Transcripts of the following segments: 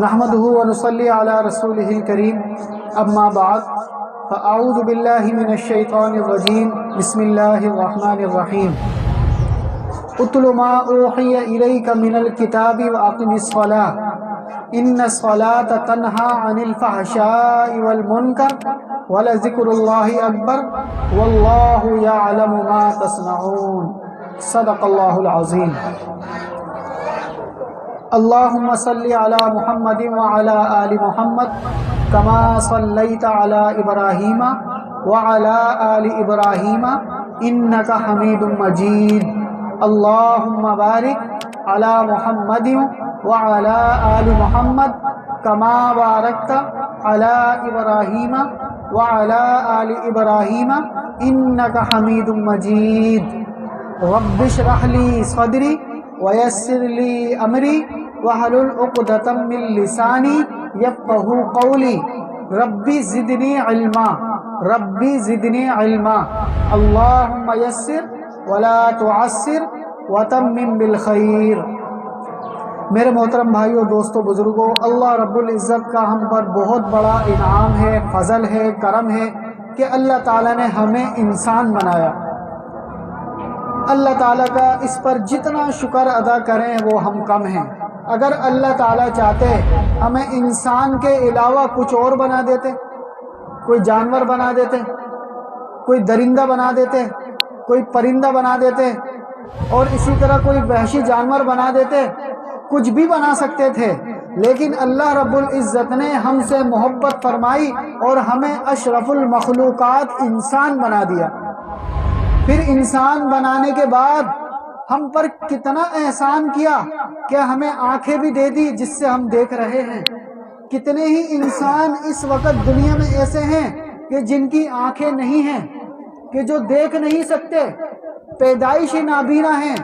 نحمده ونصلي على رسوله الكريم اما بعد فاعوذ بالله من الشيطان الرجيم بسم الله الرحمن الرحيم اتل ما اوحي اليك من الكتاب واقم الصلاة ان الصلاة تنهى عن الفحشاء والمنكر ولذكر الله اکبر والله يعلم ما تصنعون صدق اللہ العظیم۔ اللہم صلی علی محمد وعلی آل محمد کما صلیت علی ابراہیم وعلی آل ابراہیم انک حمید مجید۔ اللہم بارک علی محمد وعلی آل محمد کما بارکت علی ابراہیم وعلی آل ابراہیم انک حمید مجید۔ رب اشرح لی صدری ویسر لی امری واحلل عقدۃ من لسانی یفقہوا قولی ربی زدنی علما ربی زدنی علما اللہم یسر ولا تعسر وتمم بالخیر۔ میرے محترم بھائیوں، دوستوں، بزرگوں، اللہ رب العزت کا ہم پر بہت بڑا انعام ہے، فضل ہے، کرم ہے کہ اللہ تعالیٰ نے ہمیں انسان بنایا۔ اللہ تعالیٰ کا اس پر جتنا شکر ادا کریں وہ ہم کم ہیں۔ اگر اللہ تعالیٰ چاہتے ہمیں انسان کے علاوہ کچھ اور بنا دیتے، کوئی جانور بنا دیتے، کوئی درندہ بنا دیتے، کوئی پرندہ بنا دیتے اور اسی طرح کوئی وحشی جانور بنا دیتے، کچھ بھی بنا سکتے تھے، لیکن اللہ رب العزت نے ہم سے محبت فرمائی اور ہمیں اشرف المخلوقات انسان بنا دیا۔ پھر انسان بنانے کے بعد ہم پر کتنا احسان کیا کہ ہمیں آنکھیں بھی دے دی جس سے ہم دیکھ رہے ہیں۔ کتنے ہی انسان اس وقت دنیا میں ایسے ہیں کہ جن کی آنکھیں نہیں ہیں، کہ جو دیکھ نہیں سکتے، پیدائشی نابینا ہیں،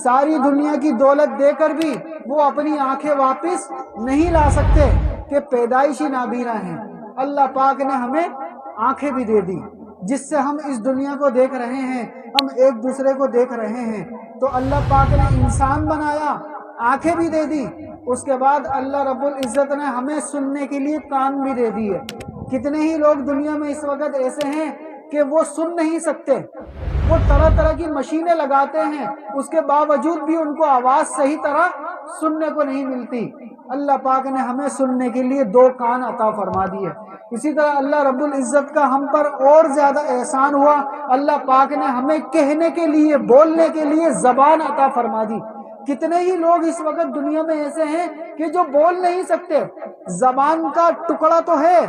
ساری دنیا کی دولت دے کر بھی وہ اپنی آنکھیں واپس نہیں لا سکتے کہ پیدائشی نابینا ہیں۔ اللہ پاک نے ہمیں آنکھیں بھی دے دی جس سے ہم اس دنیا کو دیکھ رہے ہیں، ہم ایک دوسرے کو دیکھ رہے ہیں۔ تو اللہ پاک نے انسان بنایا، آنکھیں بھی دے دی، اس کے بعد اللہ رب العزت نے ہمیں سننے کے لیے کان بھی دے دیے۔ کتنے ہی لوگ دنیا میں اس وقت ایسے ہیں کہ وہ سن نہیں سکتے، وہ طرح طرح کی مشینیں لگاتے ہیں، اس کے باوجود بھی ان کو آواز صحیح طرح سننے کو نہیں ملتی۔ اللہ پاک نے ہمیں سننے کے لیے 2 کان عطا فرما دیے۔ اسی طرح اللہ رب العزت کا ہم پر اور زیادہ احسان ہوا، اللہ پاک نے ہمیں کہنے کے لیے، بولنے کے لیے زبان عطا فرما دی۔ کتنے ہی لوگ اس وقت دنیا میں ایسے ہیں کہ جو بول نہیں سکتے، زبان کا ٹکڑا تو ہے،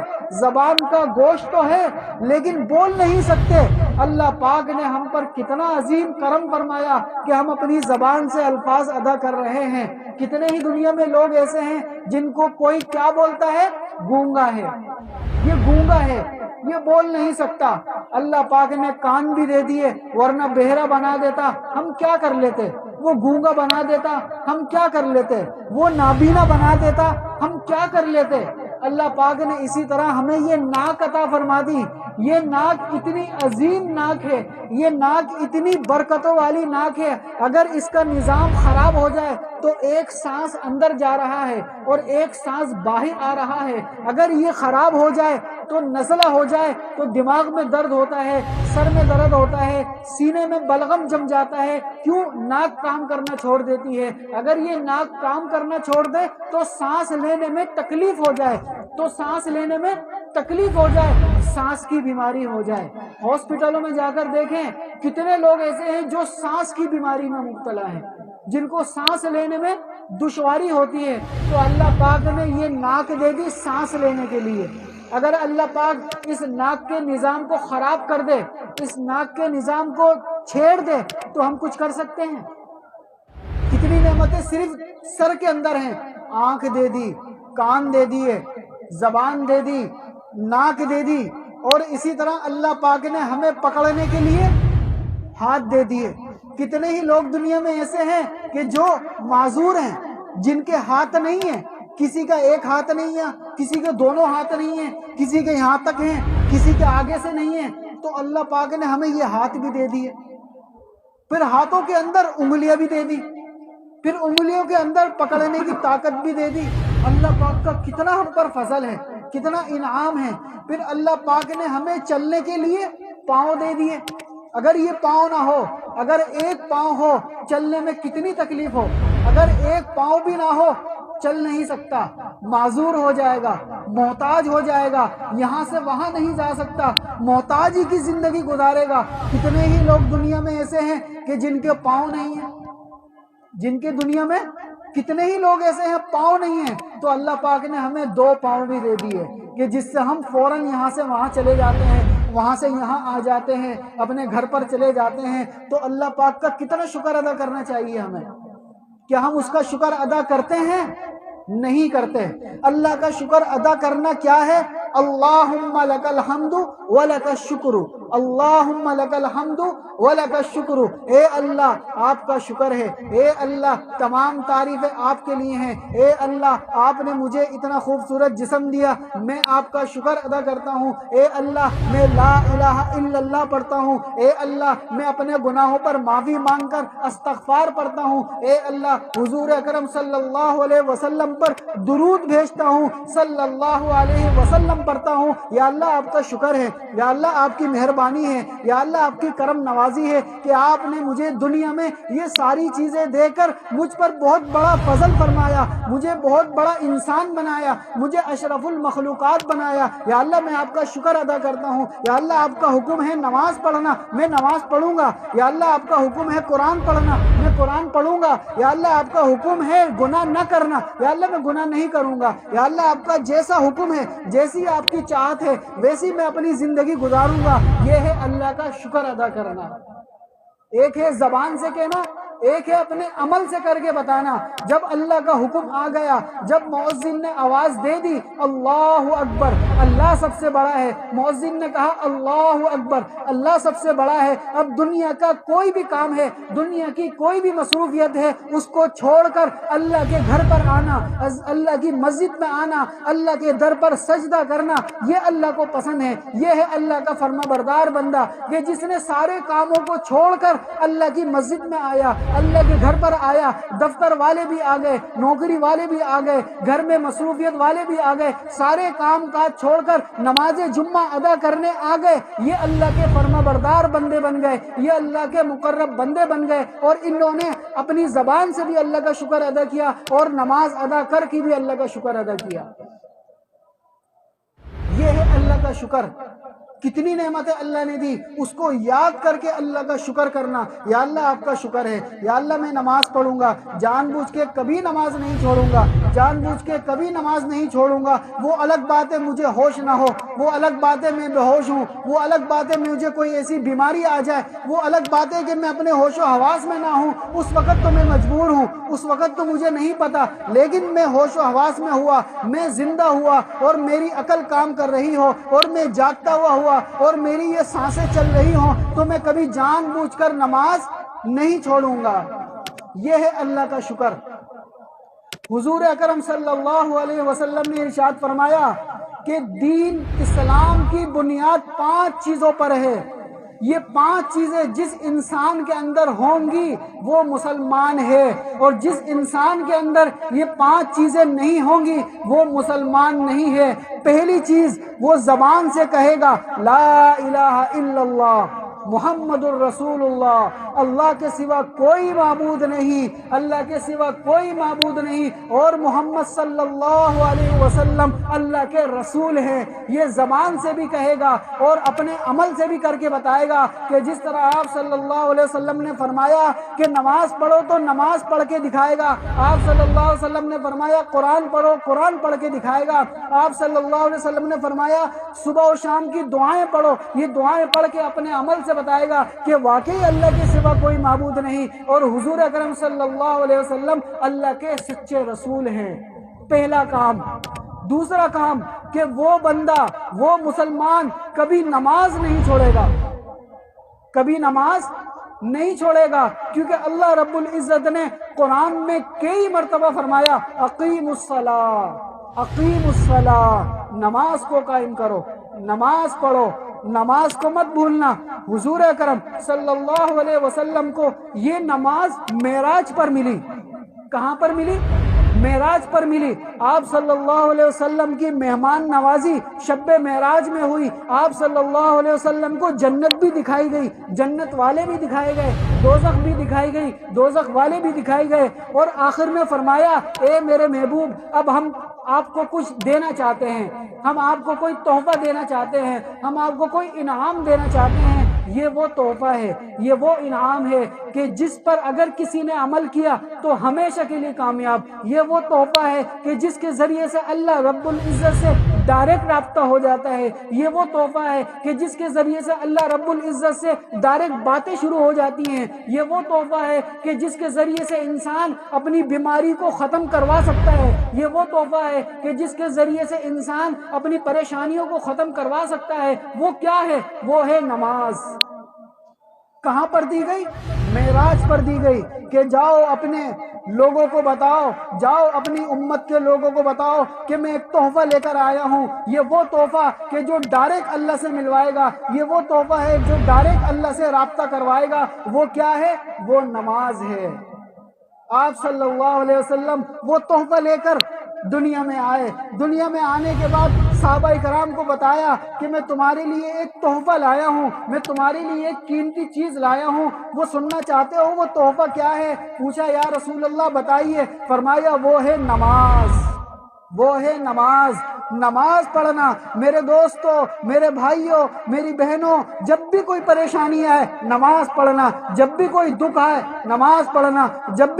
زبان کا گوشت تو ہے، لیکن بول نہیں سکتے۔ اللہ پاک نے ہم پر کتنا عظیم کرم فرمایا کہ ہم اپنی زبان سے الفاظ ادا کر رہے ہیں۔ کتنے ہی دنیا میں لوگ ایسے ہیں جن کو کوئی کیا بولتا ہے، گونگا ہے، یہ گونگا ہے، یہ بول نہیں سکتا۔ اللہ پاک نے کان بھی دے دیے، ورنہ بہرا بنا دیتا ہم کیا کر لیتے؟ وہ گونگا بنا دیتا ہم کیا کر لیتے؟ وہ نابینا بنا دیتا ہم کیا کر لیتے؟ اللہ پاک نے اسی طرح ہمیں یہ ناک عطا فرما دی۔ یہ ناک اتنی عظیم ناک ہے، یہ ناک اتنی برکتوں والی ناک ہے، اگر اس کا نظام خراب ہو جائے تو ایک سانس اندر جا رہا ہے اور ایک سانس باہر آ رہا ہے۔ اگر یہ خراب ہو جائے تو نزلہ ہو جائے تو دماغ میں درد ہوتا ہے، سر میں درد ہوتا ہے، سینے میں بلغم جم جاتا ہے۔ کیوں؟ ناک کام کرنا چھوڑ دیتی ہے۔ اگر یہ ناک کام کرنا چھوڑ دے تو سانس لینے میں تکلیف ہو جائے، تو سانس لینے میں تکلیف ہو جائے، سانس کی بیماری ہو جائے۔ ہاسپٹلوں میں جا کر دیکھیں کتنے لوگ ایسے ہیں جو سانس کی بیماری میں مبتلا ہیں، جن کو سانس لینے میں دشواری ہوتی ہے۔ تو اللہ پاک نے یہ ناک دے دی سانس لینے کے لیے۔ اگر اللہ پاک اس ناک کے نظام کو خراب کر دے، اس ناک کے نظام کو چھیڑ دے تو ہم کچھ کر سکتے ہیں؟ کتنی نعمتیں صرف سر کے اندر ہیں۔ آنکھ دے دی، کان دے دیے، زبان دے دی، ناک دے دی، اور اسی طرح اللہ پاک نے ہمیں پکڑنے کے لیے ہاتھ دے دیے۔ کتنے ہی لوگ دنیا میں ایسے ہیں کہ جو معذور ہیں، جن کے ہاتھ نہیں ہیں، کسی کا ایک ہاتھ نہیں ہے، کسی کے دونوں ہاتھ نہیں ہیں، کسی کے یہاں تک ہیں، کسی کے آگے سے نہیں ہیں، تو اللہ پاک نے ہمیں یہ ہاتھ بھی دے دیے۔ پھر ہاتھوں کے اندر انگلیاں بھی دے دی، پھر انگلیوں کے اندر پکڑنے کی طاقت بھی دے دی۔ اللہ پاک کا کتنا ہم پر فضل ہے، کتنا انعام ہے۔ پھر اللہ پاک نے ہمیں چلنے کے لیے پاؤں دے دیے۔ اگر یہ پاؤں نہ ہو، اگر ایک پاؤں ہو، چلنے میں کتنی تکلیف ہو۔ اگر ایک پاؤں بھی نہ ہو، چل نہیں سکتا، معذور ہو جائے گا، محتاج ہو جائے گا، یہاں سے وہاں نہیں جا سکتا، محتاجی کی زندگی گزارے گا۔ کتنے ہی لوگ دنیا میں ایسے ہیں کہ جن کے پاؤں نہیں ہیں، جن کے دنیا میں کتنے ہی لوگ ایسے ہیں پاؤں نہیں ہیں۔ تو اللہ پاک نے ہمیں 2 پاؤں بھی دے دیے کہ جس سے ہم فوراً یہاں سے وہاں چلے جاتے ہیں، وہاں سے یہاں آ جاتے ہیں، اپنے گھر پر چلے جاتے ہیں۔ تو اللہ پاک کا کتنا شکر ادا کرنا چاہیے ہمیں۔ کیا ہم اس کا شکر ادا کرتے ہیں؟ نہیں کرتے۔ اللہ کا شکر ادا کرنا کیا ہے؟ اللہم لک الحمد ولک الشکر، اللہم لک الحمد ولک الشکر۔ اے اللہ آپ کا شکر ہے، اے اللہ تمام تعریفیں آپ کے لیے ہیں، اے اللہ آپ نے مجھے اتنا خوبصورت جسم دیا، میں آپ کا شکر ادا کرتا ہوں، اے اللہ میں لا الہ الا اللہ پڑھتا ہوں، اے اللہ میں اپنے گناہوں پر معافی مانگ کر استغفار پڑھتا ہوں، اے اللہ حضور اکرم صلی اللہ علیہ وسلم پر درود بھیجتا ہوں، صلی اللہ علیہ وسلم پڑھتا ہوں۔ یا اللہ آپ کا شکر ہے، یا اللہ آپ کی مہربانی ہے، یا اللہ آپ کی کرم نوازی ہے کہ آپ نے مجھے دنیا میں یہ ساری چیزیں دے کر مجھ پر بہت بڑا فضل فرمایا، مجھے بہت بڑا انسان بنایا، مجھے اشرف المخلوقات بنایا۔ یا اللہ میں آپ کا شکر ادا کرتا ہوں۔ یا اللہ آپ کا حکم ہے نماز پڑھنا، میں نماز پڑھوں گا۔ یا اللہ آپ کا حکم ہے قرآن پڑھنا، میں قرآن پڑھوں گا۔ یا اللہ آپ کا حکم ہے گناہ نہ کرنا، یا اللہ میں گناہ نہیں کروں گا۔ یا اللہ آپ کا جیسا حکم ہے، جیسی آپ کی چاہت ہے، ویسی میں اپنی زندگی گزاروں گا۔ یہ ہے اللہ کا شکر ادا کرنا۔ ایک ہے زبان سے کہنا، ایک ہے اپنے عمل سے کر کے بتانا۔ جب اللہ کا حکم آ گیا، جب مؤذن نے آواز دے دی اللہ اکبر، اللہ سب سے بڑا ہے، مؤذن نے کہا اللہ اکبر، اللہ سب سے بڑا ہے، اب دنیا کا کوئی بھی کام ہے، دنیا کی کوئی بھی مصروفیت ہے، اس کو چھوڑ کر اللہ کے گھر پر آنا، اللہ کی مسجد میں آنا، اللہ کے در پر سجدہ کرنا، یہ اللہ کو پسند ہے۔ یہ ہے اللہ کا فرما بردار بندہ کہ جس نے سارے کاموں کو چھوڑ کر اللہ کی مسجد میں آیا، اللہ کے گھر پر آیا۔ دفتر والے بھی آ گئے، نوکری والے بھی آ گئے، گھر میں مصروفیت والے بھی آ گئے، سارے کام کاج چھوڑ کر نماز جمعہ ادا کرنے آ گئے۔ یہ اللہ کے فرما بردار بندے بن گئے، یہ اللہ کے مقرب بندے بن گئے، اور انہوں نے اپنی زبان سے بھی اللہ کا شکر ادا کیا اور نماز ادا کر کے بھی اللہ کا شکر ادا کیا۔ یہ ہے اللہ کا شکر۔ کتنی نعمتیں اللہ نے دی، اس کو یاد کر کے اللہ کا شکر کرنا۔ یا اللہ آپ کا شکر ہے، یا اللہ میں نماز پڑھوں گا، جان بوجھ کے کبھی نماز نہیں چھوڑوں گا، جان بوجھ کے کبھی نماز نہیں چھوڑوں گا۔ وہ الگ بات ہے مجھے ہوش نہ ہو، وہ الگ بات ہے میں بے ہوش ہوں، وہ الگ بات ہے مجھے کوئی ایسی بیماری آ جائے، وہ الگ بات ہے کہ میں اپنے ہوش و حواس میں نہ ہوں، اس وقت تو میں مجبور ہوں، اس وقت تو مجھے نہیں پتا، لیکن میں ہوش و حواس میں ہوا، میں زندہ ہوا اور میری عقل کام کر رہی ہو اور میں جاگتا ہوا اور میری یہ سانسیں چل رہی ہوں، تو میں کبھی جان بوجھ کر نماز نہیں چھوڑوں گا۔ یہ ہے اللہ کا شکر۔ حضور اکرم صلی اللہ علیہ وسلم نے ارشاد فرمایا کہ دین اسلام کی بنیاد 5 چیزوں پر ہے۔ یہ 5 چیزیں جس انسان کے اندر ہوں گی وہ مسلمان ہے، اور جس انسان کے اندر یہ 5 چیزیں نہیں ہوں گی وہ مسلمان نہیں ہے۔ پہلی چیز وہ زبان سے کہے گا لا الہ الا اللہ محمد الرسول اللہ، اللہ کے سوا کوئی معبود نہیں، اللہ کے سوا کوئی معبود نہیں، اور محمد صلی اللہ علیہ وسلم اللہ کے رسول ہیں۔ یہ زبان سے بھی کہے گا اور اپنے عمل سے بھی کر کے بتائے گا کہ جس طرح آپ صلی اللہ علیہ وسلم نے فرمایا کہ نماز پڑھو تو نماز پڑھ کے دکھائے گا، آپ صلی اللہ علیہ وسلم نے فرمایا قرآن پڑھو، قرآن پڑھ کے دکھائے گا، آپ صلی اللہ علیہ وسلم نے فرمایا صبح و شام کی دعائیں پڑھو، یہ دعائیں پڑھ کے اپنے عمل سے بتائے گا کہ واقعی اللہ کے سوا کوئی معبود نہیں، اور حضور اکرم صلی اللہ علیہ وسلم اللہ کے سچے رسول ہیں۔ پہلا کام۔ دوسرا کام کہ وہ بندہ، وہ مسلمان کبھی نماز نہیں چھوڑے گا، کبھی نماز نہیں چھوڑے گا، کیونکہ اللہ رب العزت نے قرآن میں کئی مرتبہ فرمایا اقیم الصلاۃ، اقیم الصلاۃ، نماز کو قائم کرو، نماز پڑھو، نماز کو مت بھولنا۔ حضور اکرم صلی اللہ علیہ وسلم کو یہ نماز معراج پر ملی، کہاں پر ملی؟ معراج پر ملی۔ آپ صلی اللہ علیہ وسلم کی مہمان نوازی شب معراج میں ہوئی۔ آپ صلی اللہ علیہ وسلم کو جنت بھی دکھائی گئی، جنت والے بھی دکھائے گئے، دوزخ بھی دکھائی گئی، دوزخ والے بھی دکھائے گئے، اور آخر میں فرمایا اے میرے محبوب اب ہم آپ کو کچھ دینا چاہتے ہیں، ہم آپ کو کوئی تحفہ دینا چاہتے ہیں، ہم آپ کو کوئی انعام دینا چاہتے ہیں۔ یہ وہ تحفہ ہے، یہ وہ انعام ہے کہ جس پر اگر کسی نے عمل کیا تو ہمیشہ کے لیے کامیاب۔ یہ وہ تحفہ ہے کہ جس کے ذریعے سے اللہ رب العزت سے ڈائریکٹ رابطہ ہو جاتا ہے۔ یہ وہ تحفہ ہے کہ جس کے ذریعے سے اللہ رب العزت سے ڈائریکٹ باتیں شروع ہو جاتی ہیں۔ یہ وہ تحفہ ہے کہ جس کے ذریعے سے انسان اپنی بیماری کو ختم کروا سکتا ہے۔ یہ وہ تحفہ ہے کہ جس کے ذریعے سے انسان اپنی پریشانیوں کو ختم کروا سکتا ہے۔ وہ کیا ہے؟ وہ ہے نماز۔ کہاں پر دی گئی؟ معراج پر دی گئی کہ جاؤ اپنے لوگوں کو بتاؤ، جاؤ اپنی امت کے لوگوں کو بتاؤ کہ میں ایک تحفہ لے کر آیا ہوں۔ یہ وہ تحفہ کہ جو ڈائریکٹ اللہ سے ملوائے گا، یہ وہ تحفہ ہے جو ڈائریکٹ اللہ سے رابطہ کروائے گا۔ وہ کیا ہے؟ وہ نماز ہے۔ آپ صلی اللہ علیہ وسلم وہ تحفہ لے کر دنیا میں آئے۔ دنیا میں آنے کے بعد صحابہ کرام کو بتایا کہ میں تمہارے لیے ایک تحفہ لایا ہوں، میں تمہارے لیے ایک قیمتی چیز لایا ہوں، وہ سننا چاہتے ہو؟ وہ تحفہ کیا ہے؟ پوچھا یا رسول اللہ بتائیے۔ فرمایا وہ ہے نماز، وہ ہے نماز۔ نماز پڑھنا میرے دوستوں، میرے بھائیوں، میری بہنوں، جب بھی کوئی پریشانی آئے نماز پڑھنا، جب بھی کوئی دکھ آئے نماز پڑھنا، جب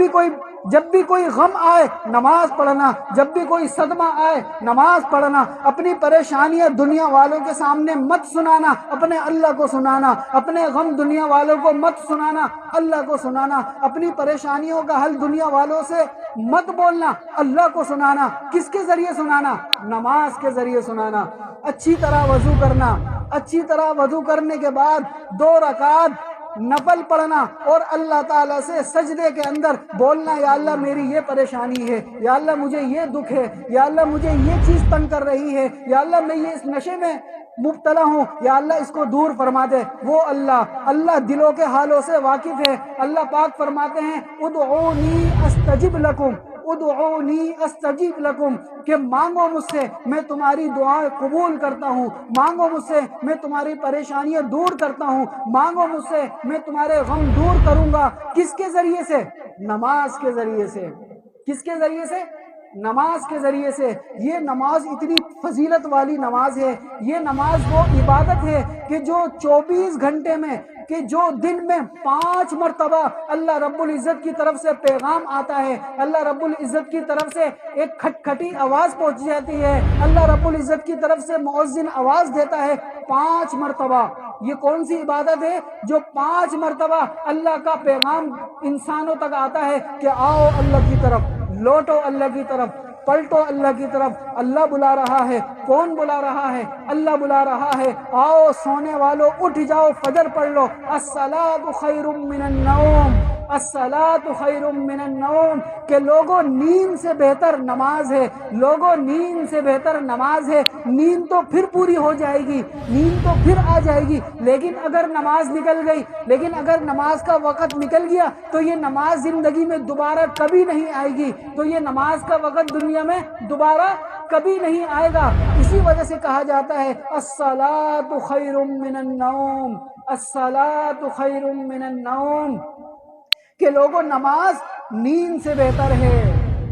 بھی کوئی غم آئے نماز پڑھنا، جب بھی کوئی صدمہ آئے نماز پڑھنا۔ اپنی پریشانیاں دنیا والوں کے سامنے مت سنانا، اپنے اللہ کو سنانا۔ اپنے غم دنیا والوں کو مت سنانا، اللہ کو سنانا۔ اپنی پریشانیوں کا حل دنیا والوں سے مت بولنا، اللہ کو سنانا۔ کس کے ذریعے سنانا؟ نماز کے ذریعے سنانا۔ اچھی طرح وضو کرنا، اچھی طرح وضو کرنے کے بعد 2 رکعت نفل پڑھنا، اور اللہ تعالیٰ سے سجدے کے اندر بولنا یا اللہ میری یہ پریشانی ہے، یا اللہ مجھے یہ دکھ ہے، یا اللہ مجھے یہ چیز تنگ کر رہی ہے، یا اللہ میں یہ اس نشے میں مبتلا ہوں، یا اللہ اس کو دور فرما دے۔ وہ اللہ دلوں کے حالوں سے واقف ہے۔ اللہ پاک فرماتے ہیں ادعونی استجب لکم، ادعونی استجب لکم، کہ مانگو مجھ سے میں تمہاری دعائیں قبول کرتا ہوں، مانگو مجھ سے میں تمہاری پریشانیاں دور کرتا ہوں، مانگو مجھ سے میں تمہارے غم دور کروں گا۔ کس کے ذریعے سے؟ نماز کے ذریعے سے۔ کس کے ذریعے سے؟ نماز کے ذریعے سے۔ یہ نماز اتنی فضیلت والی نماز ہے، یہ نماز وہ عبادت ہے کہ جو 24 گھنٹے میں، کہ جو دن میں 5 مرتبہ اللہ رب العزت کی طرف سے پیغام آتا ہے، اللہ رب العزت کی طرف سے ایک کھٹکھٹی آواز پہنچ جاتی ہے، اللہ رب العزت کی طرف سے مؤذن آواز دیتا ہے 5 مرتبہ۔ یہ کون سی عبادت ہے جو 5 مرتبہ اللہ کا پیغام انسانوں تک آتا ہے کہ آؤ اللہ کی طرف، لوٹو اللہ کی طرف، پلٹو اللہ کی طرف۔ اللہ بلا رہا ہے۔ کون بلا رہا ہے؟ اللہ بلا رہا ہے۔ آؤ سونے والو اٹھ جاؤ، فجر پڑھ لو۔ الصلاۃ خیر من النوم، الصلاۃ خیر من النوم، کہ لوگوں نیند سے بہتر نماز ہے، لوگوں نیند سے بہتر نماز ہے۔ نیند تو پھر پوری ہو جائے گی، نیند تو پھر آ جائے گی، لیکن اگر نماز نکل گئی، لیکن اگر نماز کا وقت نکل گیا تو یہ نماز زندگی میں دوبارہ کبھی نہیں آئے گی، تو یہ نماز کا وقت دنیا میں دوبارہ کبھی نہیں آئے گا۔ اسی وجہ سے کہا جاتا ہے الصلاۃ خیر من النوم، الصلاۃ خیر من النوم، کہ لوگوں نماز نیند سے بہتر ہے،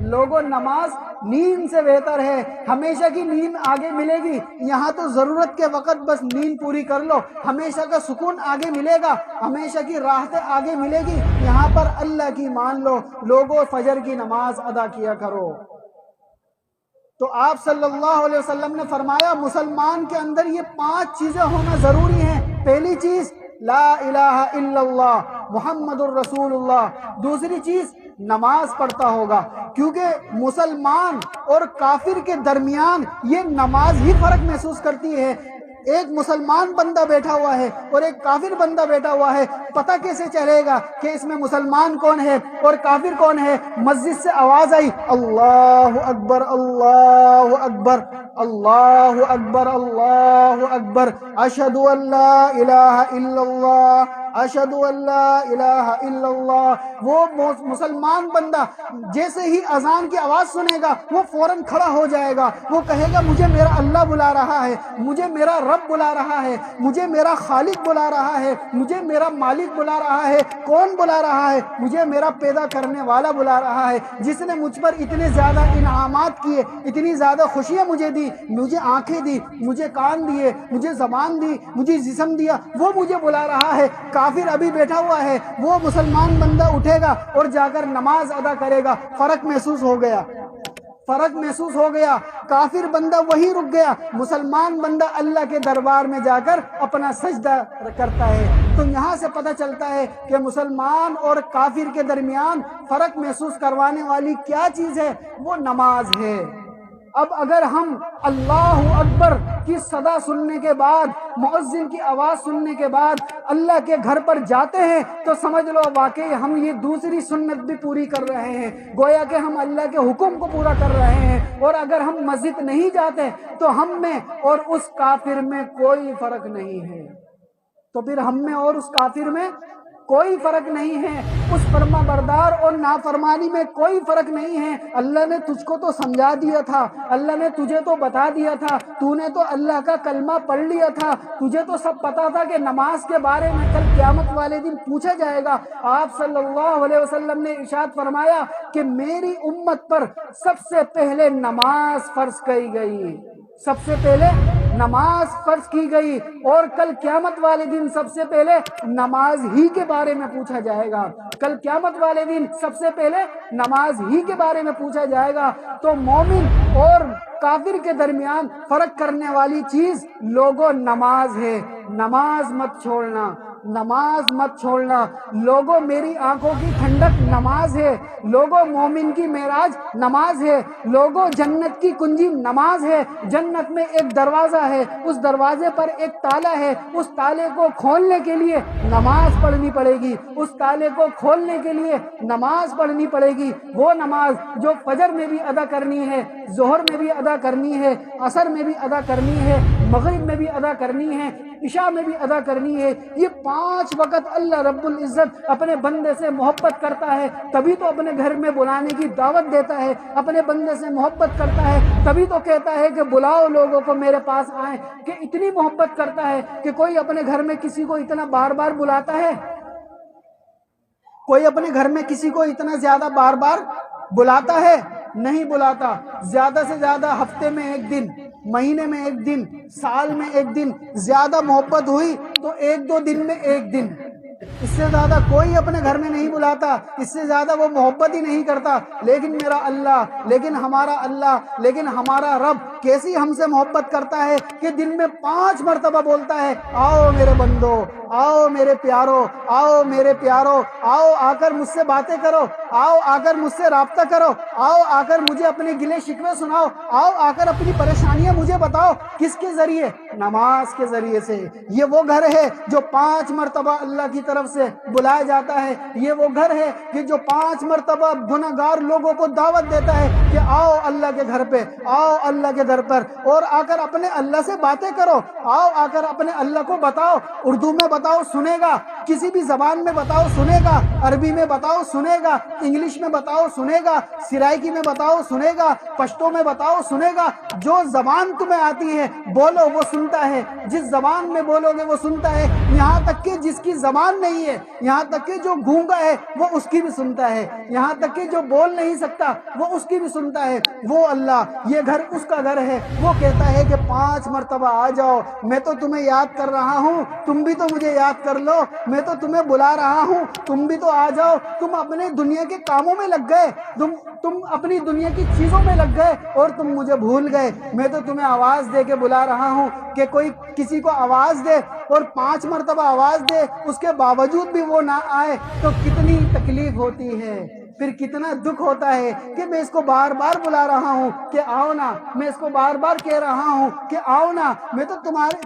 لوگوں نماز نیند سے بہتر ہے۔ ہمیشہ کی نیند آگے ملے گی، یہاں تو ضرورت کے وقت بس نیند پوری کر لو، ہمیشہ کا سکون آگے ملے گا، ہمیشہ کی راحتیں آگے ملے گی، یہاں پر اللہ کی مان لو۔ لوگوں فجر کی نماز ادا کیا کرو۔ تو آپ صلی اللہ علیہ وسلم نے فرمایا مسلمان کے اندر یہ 5 چیزیں ہونا ضروری ہیں۔ پہلی چیز لا الہ الا اللہ محمد الرسول اللہ، دوسری چیز نماز پڑھتا ہوگا، کیونکہ مسلمان اور کافر کے درمیان یہ نماز ہی فرق محسوس کرتی ہے۔ ایک مسلمان بندہ بیٹھا ہوا ہے اور ایک کافر بندہ بیٹھا ہوا ہے، پتہ کیسے چلے گا کہ اس میں مسلمان کون ہے اور کافر کون ہے؟ مسجد سے آواز آئی اللہ اکبر اللہ اکبر، اللہ اکبر اشہد ان لا الہ الا اللہ اشہد ان لا الہ الا اللہ۔ وہ مسلمان بندہ جیسے ہی اذان کی آواز سنے گا وہ فوراً کھڑا ہو جائے گا، وہ کہے گا مجھے میرا اللہ بلا رہا ہے، مجھے میرا رب بلا رہا ہے، مجھے میرا خالق بلا رہا ہے، مجھے میرا مالک بلا رہا ہے۔ کون بلا رہا ہے؟ مجھے میرا پیدا کرنے والا بلا رہا ہے، جس نے مجھ پر اتنے زیادہ انعامات کیے، اتنی زیادہ خوشیاں مجھے دی، مجھے آنکھیں دی، مجھے کان دیے، مجھے زبان دی، مجھے جسم دیا، وہ مجھے بلا رہا ہے۔ کافر ابھی بیٹھا ہوا ہے، وہ مسلمان بندہ اٹھے گا اور جا کر نماز ادا کرے گا، فرق محسوس ہو گیا، فرق محسوس ہو گیا۔ کافر بندہ وہی رک گیا، مسلمان بندہ اللہ کے دربار میں جا کر اپنا سجدہ کرتا ہے۔ تو یہاں سے پتہ چلتا ہے کہ مسلمان اور کافر کے درمیان فرق محسوس کروانے والی کیا چیز ہے؟ وہ نماز ہے۔ اب اگر ہم اللہ اکبر کی صدا سننے کے بعد، مؤذن کی آواز سننے کے بعد اللہ کے گھر پر جاتے ہیں تو سمجھ لو واقعی ہم یہ دوسری سنت بھی پوری کر رہے ہیں، گویا کہ ہم اللہ کے حکم کو پورا کر رہے ہیں۔ اور اگر ہم مسجد نہیں جاتے تو ہم میں اور اس کافر میں کوئی فرق نہیں ہے، تو پھر ہم میں اور اس کافر میں کوئی فرق نہیں ہے، اس فرما بردار اور نافرمانی میں کوئی فرق نہیں ہے۔ اللہ نے تجھ کو تو سمجھا دیا تھا، اللہ نے تجھے تو بتا دیا تھا، تو نے تو اللہ کا کلمہ پڑھ لیا تھا، تجھے تو سب پتا تھا کہ نماز کے بارے میں کل قیامت والے دن پوچھا جائے گا۔ آپ صلی اللہ علیہ وسلم نے ارشاد فرمایا کہ میری امت پر سب سے پہلے نماز فرض کی گئی، سب سے پہلے نماز فرض کی گئی، اور کل قیامت والے دن سب سے پہلے نماز ہی کے بارے میں پوچھا جائے گا، کل قیامت والے دن سب سے پہلے نماز ہی کے بارے میں پوچھا جائے گا۔ تو مومن اور کافر کے درمیان فرق کرنے والی چیز لوگوں نماز ہے۔ نماز مت چھوڑنا، نماز مت چھوڑنا لوگوں، میری آنکھوں کی ٹھنڈک نماز ہے، لوگوں مومن کی معراج نماز ہے، لوگوں جنت کی کنجی نماز ہے۔ جنت میں ایک دروازہ ہے، اس دروازے پر ایک تالا ہے، اس تالے کو کھولنے کے لیے نماز پڑھنی پڑے گی، اس تالے کو کھولنے کے لیے نماز پڑھنی پڑے گی۔ وہ نماز جو فجر میں بھی ادا کرنی ہے، ظہر میں بھی ادا کرنی ہے، عصر میں بھی ادا کرنی ہے، مغرب میں بھی ادا کرنی ہے، عشاء میں بھی ادا کرنی ہے۔ یہ 5 وقت اللہ رب العزت اپنے بندے سے محبت کرتا ہے، تبھی تو اپنے گھر میں بلانے کی دعوت دیتا ہے، اپنے بندے سے محبت کرتا ہے تبھی تو کہتا ہے کہ بلاؤ لوگوں کو میرے پاس آئیں۔ کہ اتنی محبت کرتا ہے کہ کوئی اپنے گھر میں کسی کو اتنا بار بار بلاتا ہے؟ کوئی اپنے گھر میں کسی کو اتنا زیادہ بار بار بلاتا ہے؟ نہیں بلاتا۔ زیادہ سے زیادہ ہفتے میں 1 دن، مہینے میں 1 دن، سال میں 1 دن، زیادہ محبت ہوئی تو 1-2 دن میں 1 دن، اس سے زیادہ کوئی اپنے گھر میں نہیں بلاتا، اس سے زیادہ وہ محبت ہی نہیں کرتا۔ لیکن میرا اللہ، لیکن ہمارا اللہ، لیکن ہمارا رب کیسی ہم سے محبت کرتا ہے کہ دن میں 5 مرتبہ بولتا ہے آؤ میرے بندو، آؤ میرے پیارو، آؤ میرے پیارو، آؤ آ کر مجھ سے باتیں کرو، آؤ آ کر مجھ سے رابطہ کرو، آؤ آ کر مجھے اپنے گلے شکوے سناؤ، آؤ آ کر اپنی پریشانیاں مجھے بتاؤ۔ کس کے ذریعے؟ نماز کے ذریعے سے۔ یہ وہ گھر ہے جو 5 مرتبہ اللہ کی طرف سے بلایا جاتا ہے، یہ وہ گھر ہے کہ جو 5 مرتبہ گنہگار لوگوں کو دعوت دیتا ہے کہ آؤ اللہ کے گھر پہ، آؤ اللہ کے در پر، اور آ کر اپنے اللہ سے باتیں کرو، آؤ آ کر اپنے اللہ کو بتاؤ۔ اردو میں بتاؤ سنے گا، کسی بھی زبان میں بتاؤ سنے گا، عربی میں بتاؤ سنے گا، انگلش میں بتاؤ سنے گا، سرائکی میں بتاؤ سنے گا، پشتو میں بتاؤ سنے گا۔ جو زبان تمہیں آتی ہے بولو وہ سنتا ہے، جس زبان میں بولو گے وہ سنتا ہے، یہاں تک کہ جس کی زبان نہیں ہے، یہاں تک کہ جو گونگا ہے وہ اس کی بھی سنتا ہے، یہاں تک کہ جو بول نہیں سکتا وہ اس کی بھی سنتا ہے۔ وہ اللہ، یہ گھر اس کا گھر ہے، وہ کہتا ہے کہ 5 مرتبہ آ جاؤ، میں تو تمہیں یاد کر رہا ہوں، تم بھی تو مجھے یاد کر لو، میں تو تمہیں بلا رہا ہوں، تم بھی تو آ جاؤ۔ تم اپنے دنیا کے کاموں میں لگ گئے، تم اپنی دنیا کی چیزوں میں لگ گئے اور تم مجھے بھول گئے۔ میں تو تمہیں آواز دے کے بلا رہا ہوں کہ کوئی کسی کو آواز دے اور 5 مرتبہ آواز دے، اس کے باوجود بھی وہ نہ آئے تو کتنی تکلیف ہوتی ہے، پھر کتنا دکھ ہوتا ہے کہ میں اس کو بار بار بلا رہا ہوں کہ آؤ نا، میں اس کو بار بار کہہ رہا ہوں کہ آؤ نا، میں تو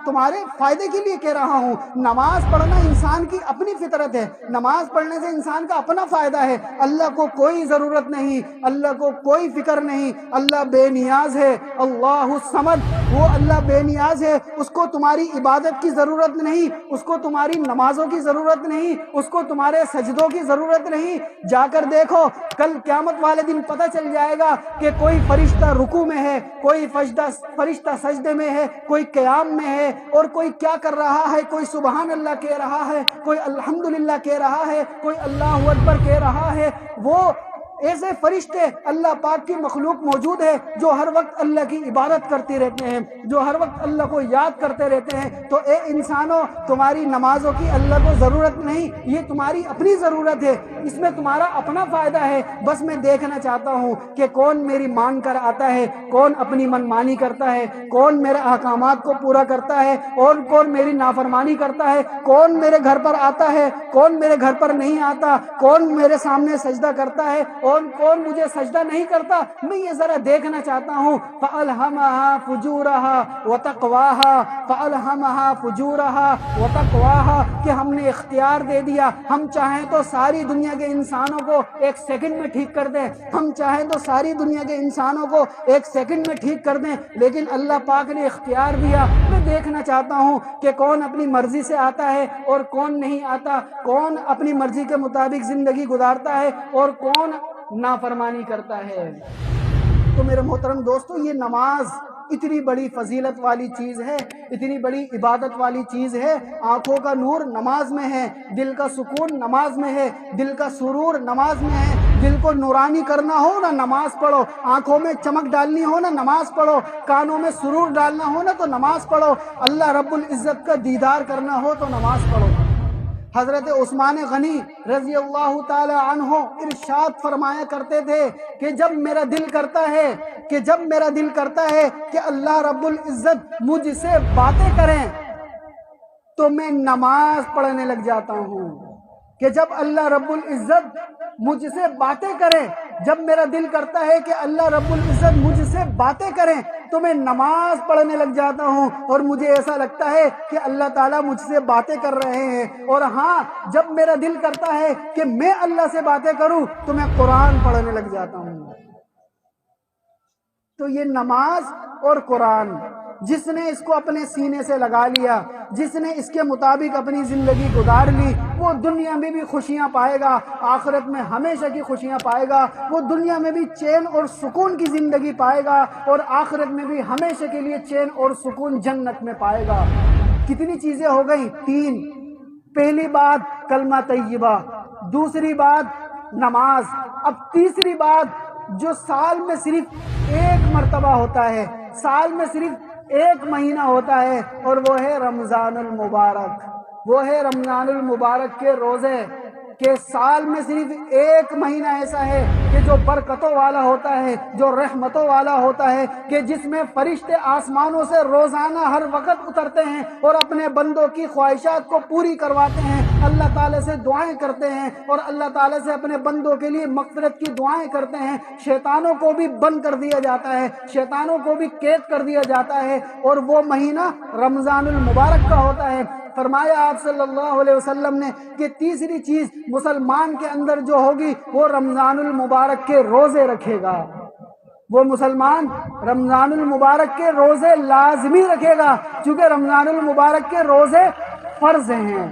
تمہارے فائدے کے لیے کہہ رہا ہوں۔ نماز پڑھنا انسان کی اپنی فطرت ہے، نماز پڑھنے سے انسان کا اپنا فائدہ ہے۔ اللہ کو کوئی ضرورت نہیں، اللہ کو کوئی فکر نہیں، اللہ بے نیاز ہے، اللہ الصمد، وہ اللہ بے نیاز ہے، اس کو تمہاری عبادت کی ضرورت نہیں، اس کو تمہاری نمازوں کی ضرورت نہیں، اس کو تمہارے سجدوں کی ضرورت نہیں۔ جا کر دیکھو، کل قیامت والے دن پتہ چل جائے گا کہ کوئی فرشتہ رکوع میں ہے، کوئی فرشتہ سجدے میں ہے، کوئی قیام میں ہے، اور کوئی کیا کر رہا ہے، کوئی سبحان اللہ کہہ رہا ہے، کوئی الحمدللہ کہہ رہا ہے، کوئی اللہ اکبر کہہ رہا ہے۔ وہ ایسے فرشتے اللہ پاک کی مخلوق موجود ہے جو ہر وقت اللہ کی عبادت کرتے رہتے ہیں، جو ہر وقت اللہ کو یاد کرتے رہتے ہیں۔ تو اے انسانوں، تمہاری نمازوں کی اللہ کو ضرورت نہیں، یہ تمہاری اپنی ضرورت ہے، اس میں تمہارا اپنا فائدہ ہے۔ بس میں دیکھنا چاہتا ہوں کہ کون میری مان کر آتا ہے، کون اپنی منمانی کرتا ہے، کون میرے احکامات کو پورا کرتا ہے، اور کون میری نافرمانی کرتا ہے، کون میرے گھر پر آتا ہے، کون میرے گھر پر نہیں آتا، کون میرے سامنے سجدہ کرتا ہے، کون مجھے سجدہ نہیں کرتا۔ میں یہ ذرا دیکھنا چاہتا ہوں۔ فَأَلْهَمَهَا فُجُورَهَا وَتَقْوَاهَا فَأَلْهَمَهَا فُجُورَهَا وَتَقْوَاهَا کہ ہم نے اختیار دے دیا، ہم چاہیں تو ساری دنیا کے انسانوں کو ایک سیکنڈ میں ٹھیک کر دیں، ہم چاہیں تو ساری دنیا کے انسانوں کو ایک سیکنڈ میں ٹھیک کر دیں، لیکن اللہ پاک نے اختیار دیا۔ میں دیکھنا چاہتا ہوں کہ کون اپنی مرضی سے آتا ہے اور کون نہیں آتا، کون اپنی مرضی کے مطابق زندگی گزارتا ہے اور کون نافرمانی کرتا ہے۔ تو میرے محترم دوستو، یہ نماز اتنی بڑی فضیلت والی چیز ہے، اتنی بڑی عبادت والی چیز ہے۔ آنکھوں کا نور نماز میں ہے، دل کا سکون نماز میں ہے، دل کا سرور نماز میں ہے۔ دل کو نورانی کرنا ہو نا، نماز پڑھو، آنکھوں میں چمک ڈالنی ہو نا، نماز پڑھو، کانوں میں سرور ڈالنا ہو نا تو نماز پڑھو، اللہ رب العزت کا دیدار کرنا ہو تو نماز پڑھو۔ حضرت عثمان غنی رضی اللہ تعالی عنہ ارشاد فرمایا کرتے تھے کہ جب میرا دل کرتا ہے کہ اللہ رب العزت مجھ سے باتیں کریں تو میں نماز پڑھنے لگ جاتا ہوں، کہ جب اللہ رب العزت مجھ سے باتیں کریں، جب میرا دل کرتا ہے کہ اللہ رب العزت مجھ سے باتیں کریں تو میں نماز پڑھنے لگ جاتا ہوں، اور مجھے ایسا لگتا ہے کہ اللہ تعالیٰ مجھ سے باتیں کر رہے ہیں۔ اور ہاں، جب میرا دل کرتا ہے کہ میں اللہ سے باتیں کروں تو میں قرآن پڑھنے لگ جاتا ہوں۔ تو یہ نماز اور قرآن، جس نے اس کو اپنے سینے سے لگا لیا، جس نے اس کے مطابق اپنی زندگی گزار لی، وہ دنیا میں بھی خوشیاں پائے گا، آخرت میں ہمیشہ کی خوشیاں پائے گا۔ وہ دنیا میں بھی چین اور سکون کی زندگی پائے گا، اور آخرت میں بھی ہمیشہ کے لیے چین اور سکون جنت میں پائے گا۔ کتنی چیزیں ہو گئیں؟ 3۔ پہلی بات کلمہ طیبہ، دوسری بات نماز، اب تیسری بات جو سال میں صرف ایک مرتبہ ہوتا ہے، سال میں صرف ایک مہینہ ہوتا ہے، اور وہ ہے رمضان المبارک۔ وہ ہے رمضان المبارک کے روزے، کہ سال میں صرف ایک مہینہ ایسا ہے کہ جو برکتوں والا ہوتا ہے، جو رحمتوں والا ہوتا ہے، کہ جس میں فرشتے آسمانوں سے روزانہ ہر وقت اترتے ہیں اور اپنے بندوں کی خواہشات کو پوری کرواتے ہیں، اللہ تعالیٰ سے دعائیں کرتے ہیں، اور اللہ تعالیٰ سے اپنے بندوں کے لیے مغفرت کی دعائیں کرتے ہیں۔ شیطانوں کو بھی بند کر دیا جاتا ہے، شیطانوں کو بھی قید کر دیا جاتا ہے، اور وہ مہینہ رمضان المبارک کا ہوتا ہے۔ فرمایا آپ صلی اللہ علیہ وسلم نے کہ تیسری چیز مسلمان کے اندر جو ہوگی وہ رمضان المبارک کے روزے رکھے گا۔ وہ مسلمان رمضان المبارک کے روزے لازمی رکھے گا، چونکہ رمضان المبارک کے روزے فرض ہیں۔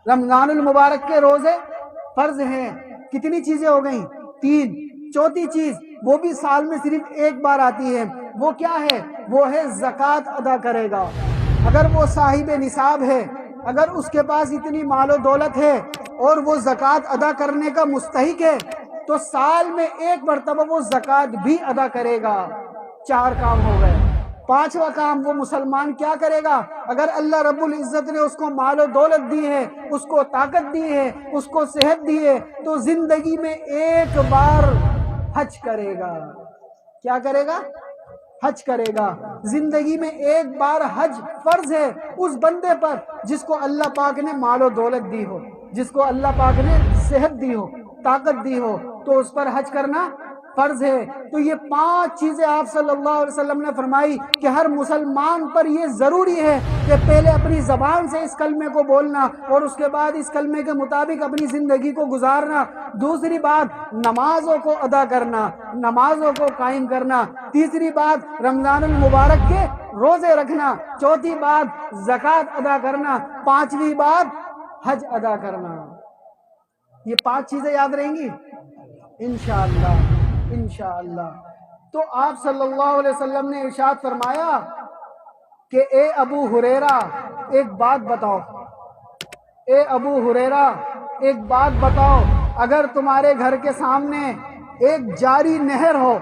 رمضان المبارک کے روزے فرض ہیں۔ کتنی چیزیں ہو گئیں؟ 3۔ چوتھی چیز، وہ بھی سال میں صرف ایک بار آتی ہے، وہ کیا ہے؟ وہ ہے زکوٰۃ ادا کرے گا۔ اگر وہ صاحب نصاب ہے، اگر اس کے پاس اتنی مال و دولت ہے اور وہ زکوٰۃ ادا کرنے کا مستحق ہے تو سال میں ایک مرتبہ وہ زکوٰۃ بھی ادا کرے گا۔ 4 کام ہو گئے۔ 5واں کام وہ مسلمان کیا کرے گا؟ اگر اللہ رب العزت نے اس کو مال و دولت دی ہے، اس کو طاقت دی ہے، اس کو صحت دی ہے، تو زندگی میں ایک بار حج کرے گا۔ کیا کرے گا؟ حج کرے گا۔ زندگی میں ایک بار حج فرض ہے اس بندے پر جس کو اللہ پاک نے مال و دولت دی ہو، جس کو اللہ پاک نے صحت دی ہو، طاقت دی ہو، تو اس پر حج کرنا فرض ہے۔ تو یہ 5 چیزیں آپ صلی اللہ علیہ وسلم نے فرمائی کہ ہر مسلمان پر یہ ضروری ہے کہ پہلے اپنی زبان سے اس کلمے کو بولنا اور اس کے بعد اس کلمے کے مطابق اپنی زندگی کو گزارنا۔ دوسری بات نمازوں کو ادا کرنا، نمازوں کو قائم کرنا۔ تیسری بات رمضان المبارک کے روزے رکھنا۔ چوتھی بات زکوٰۃ ادا کرنا۔ پانچویں بات حج ادا کرنا۔ یہ 5 چیزیں یاد رہیں گی انشاءاللہ، انشاءاللہ۔ تو آپ صلی اللہ علیہ وسلم نے ارشاد فرمایا کہ اے ابو ہریرہ ایک بات بتاؤ، اے ابو ہریرہ ایک بات بتاؤ، اگر تمہارے گھر کے سامنے ایک جاری نہر ہو،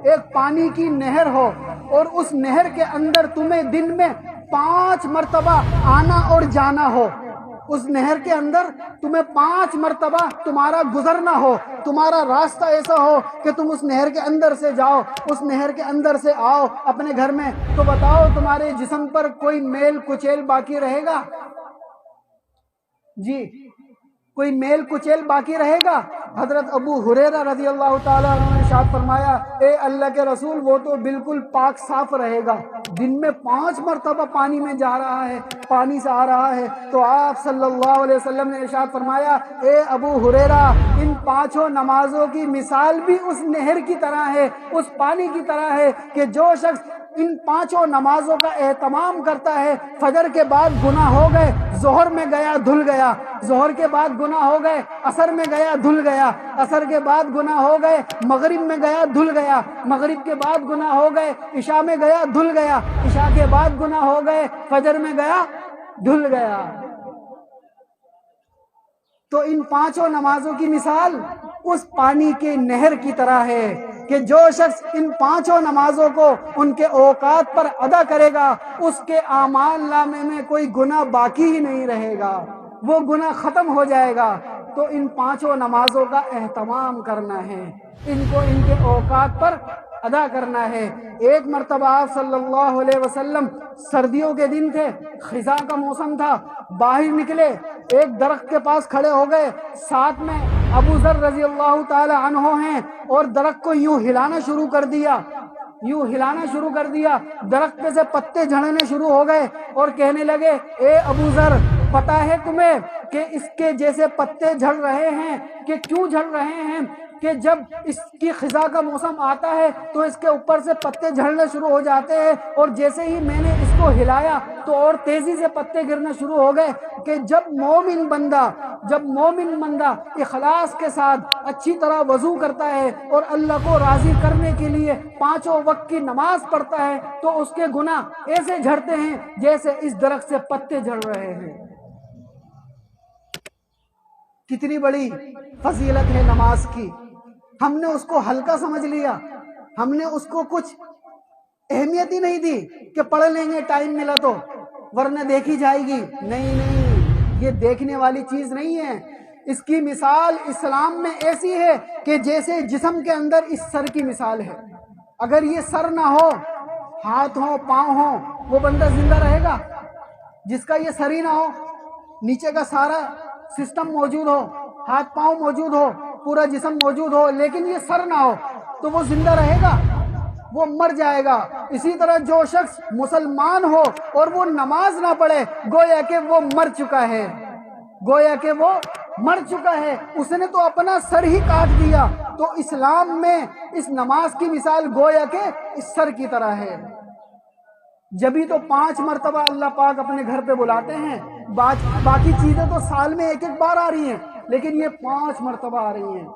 ایک پانی کی نہر ہو، اور اس نہر کے اندر تمہیں دن میں 5 مرتبہ آنا اور جانا ہو، اس نہر کے اندر تمہیں 5 مرتبہ تمہارا گزرنا ہو، تمہارا راستہ ایسا ہو کہ تم اس نہر کے اندر سے جاؤ، اس نہر کے اندر سے آؤ اپنے گھر میں، تو بتاؤ تمہارے جسم پر کوئی میل کچیل باقی رہے گا؟ جی، کوئی میل کچیل باقی رہے گا؟ حضرت ابو ہریرہ رضی اللہ تعالیٰ عنہ نے ارشاد فرمایا اے اللہ کے رسول وہ تو بالکل پاک صاف رہے گا، دن میں 5 مرتبہ پانی میں جا رہا ہے، پانی سے آ رہا ہے۔ تو آپ صلی اللہ علیہ وسلم نے ارشاد فرمایا اے ابو ہریرہ ان 5 نمازوں کی مثال بھی اس نہر کی طرح ہے، اس پانی کی طرح ہے کہ جو شخص ان 5 نمازوں کا اہتمام کرتا ہے، فجر کے بعد گناہ ہو گئے، ظہر میں گیا دھل گیا، ظہر کے بعد گناہ ہو گئے، عصر میں گیا دھل گیا، عصر کے بعد گناہ ہو گئے، مغرب میں گیا دھل گیا، مغرب کے بعد گناہ ہو گئے، عشاء میں گیا دھل گیا، عشاء کے بعد گناہ ہو گئے، فجر میں گیا دھل گیا۔ تو ان 5 نمازوں کی مثال اس پانی کے نہر کی طرح ہے کہ جو شخص ان 5 نمازوں کو ان کے اوقات پر ادا کرے گا اس کے اعمال نامے میں کوئی گناہ باقی ہی نہیں رہے گا، وہ گناہ ختم ہو جائے گا۔ تو ان 5 نمازوں کا اہتمام کرنا ہے، ان کو ان کے اوقات پر ادا کرنا ہے۔ ایک مرتبہ آپ صلی اللہ علیہ وسلم سردیوں کے دن تھے، خزاں کا موسم تھا، باہر نکلے، ایک درخت کے پاس کھڑے ہو گئے، ساتھ میں ابو ذر رضی اللہ تعالی عنہ ہیں، اور درخت کو یوں ہلانا شروع کر دیا، یوں ہلانا شروع کر دیا، درخت پہ سے پتے جھڑنے شروع ہو گئے اور کہنے لگے اے ابو ذر پتہ ہے تمہیں کہ اس کے جیسے پتے جھڑ رہے ہیں، کہ کیوں جھڑ رہے ہیں؟ کہ جب اس کی خزاں کا موسم آتا ہے تو اس کے اوپر سے پتے جھڑنے شروع ہو جاتے ہیں، اور جیسے ہی میں نے اس کو ہلایا تو اور تیزی سے پتے گرنا شروع ہو گئے۔ کہ جب مومن بندہ اخلاص کے ساتھ اچھی طرح وضو کرتا ہے اور اللہ کو راضی کرنے کے لیے 5 وقت کی نماز پڑھتا ہے تو اس کے گناہ ایسے جھڑتے ہیں جیسے اس درخت سے پتے جھڑ رہے ہیں۔ کتنی بڑی فضیلت ہے نماز کی، ہم نے اس کو ہلکا سمجھ لیا، ہم نے اس کو کچھ اہمیت ہی نہیں دی کہ پڑھ لیں گے ٹائم ملا تو، ورنہ دیکھی جائے گی۔ نہیں، یہ دیکھنے والی چیز نہیں ہے۔ اس کی مثال اسلام میں ایسی ہے کہ جیسے جسم کے اندر اس سر کی مثال ہے، اگر یہ سر نہ ہو، ہاتھ ہو، پاؤں ہو، وہ بندہ زندہ رہے گا؟ جس کا یہ سر ہی نہ ہو، نیچے کا سارا سسٹم موجود ہو، ہاتھ پاؤں موجود ہو، پورا جسم موجود ہو، لیکن یہ سر نہ ہو تو وہ زندہ رہے گا؟ وہ مر جائے گا۔ اسی طرح جو شخص مسلمان ہو اور وہ نماز نہ پڑھے گویا کہ وہ مر چکا ہے، گویا کہ وہ مر چکا ہے، اس نے تو اپنا سر ہی کاٹ دیا۔ تو اسلام میں اس نماز کی مثال گویا کہ اس سر کی طرح ہے۔ جبھی تو 5 مرتبہ اللہ پاک اپنے گھر پہ بلاتے ہیں، باقی چیزیں تو سال میں 1 بار آ رہی ہیں، لیکن یہ 5 مرتبہ آ رہی ہیں۔